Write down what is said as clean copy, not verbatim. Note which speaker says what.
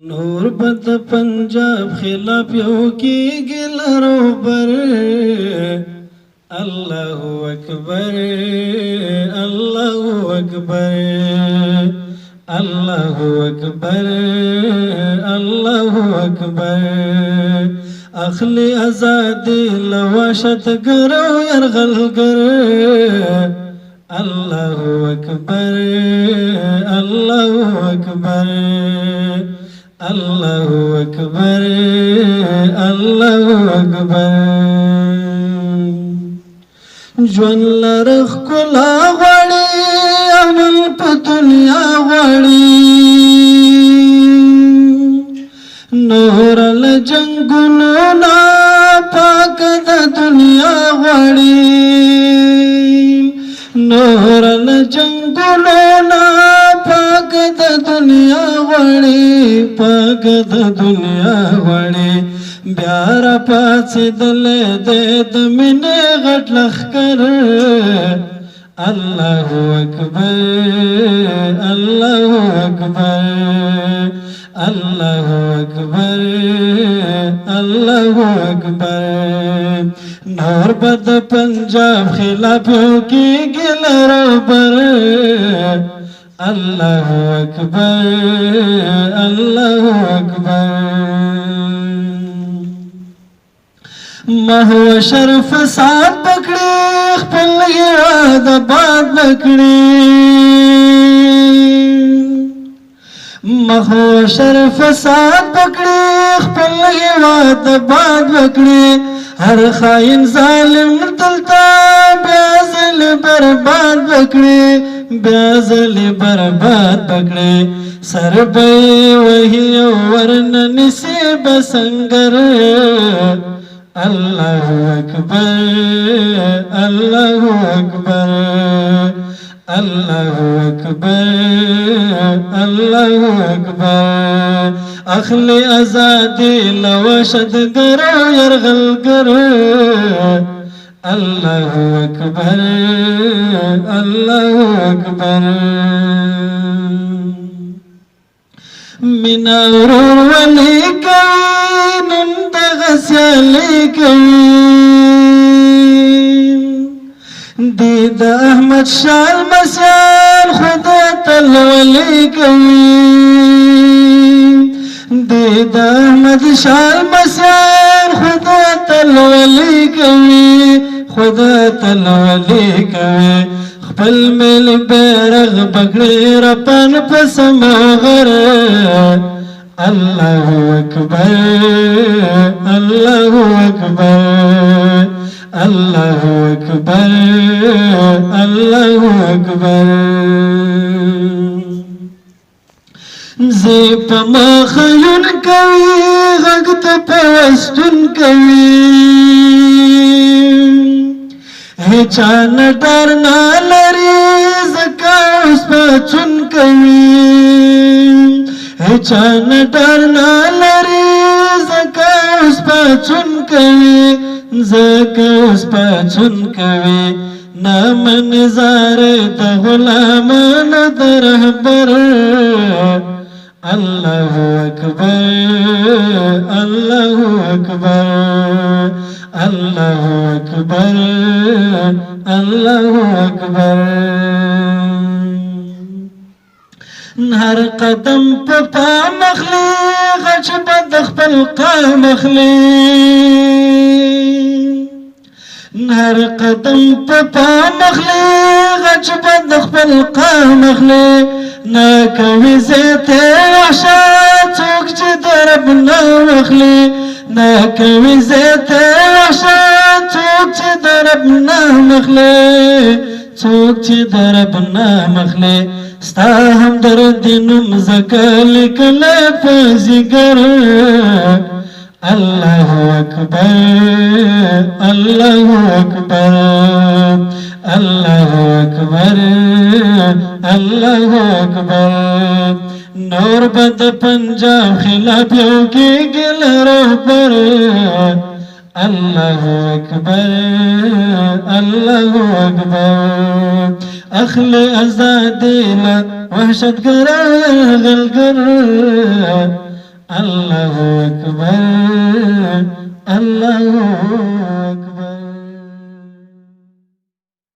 Speaker 1: نور بد پنجاب خلاف یو کی گلرو بر اللہ اکبر اللہ اکبر اللہ اکبر اللہ اکبر اخلی ازادی لواشت گرو یرغل گر اللہ اکبر اللہ اکبر اللہ اکبر اللہ اکبر جون لرخ کلا غړي امن په دنیا غړي نور ل جنگونو نا پاک د دنیا غړي نور ل جنگونو نا پاک د دنیا غړي پاک د دنیا غړي بیار پاتې دلې د مینې غټ لخر الله اکبر الله اکبر الله اکبر الله اکبر نور بد پنجاب خلاف کی گلر بر الله اکبر الله اکبر محو شرف سات پکڑی خپل یاد باد پکڑی محو شرف سات پکڑی خپل یاد باد پکڑی ہر خائن ظالم دلتا بیازل برباد پکڑی بیازل برباد پکڑی سر بی وہی ورن نصیب سنگر اللہ اکبر اللہ اکبر اللہ اکبر اللہ اکبر اخلی ازادی لوشد گرو یرغل گر اللہ اکبر اللہ اکبر مینا ورور ولی کوي نن دغه سیالي کوي دی د احمد شاه المسیان خدا تل ولی کوي دی د احمد شاه المسیان خدا تل ولی کوي خدا تل ولی کوي خپل مل بیرغ پکړی رپن پس مغر اللہ اکبر اللہ اکبر اللہ اکبر اللہ اکبر زیب مخیون کوي غږ ته پیوستون کوي هیچان ډار نه لري ځکه اوس پاڅون کوي هیچان ډار نه لري ځکه اوس پاڅون کوي ځکه اوس پاڅون کوي نام نظار د غلامانو د رهبر اللہ اکبر اللہ اکبر اللہ اکبر اللہ اکبر ہر قدم پا مخلی غچ بد خپل قام مخلی ہر قدم پا مخلی غچ بد خپل قام مخلی ناکوی زیت وحشا څوک چې د رب نه واخلي ناکوی زیت وحشا څوک چې د رب نه مخلي څوک چې د رب نه مخلي ستا همدردي نوم ځکه لیکلی په ځیګر الله اکبر الله اکبر اللہ اکبر اللہ اکبر نور بد پنجاب خلاف یو کی گلرو پر اللہ اکبر اللہ اکبر اخل ازادی وحشت گر غلگر আল্লাহু আকবার, আল্লাহু আকবার।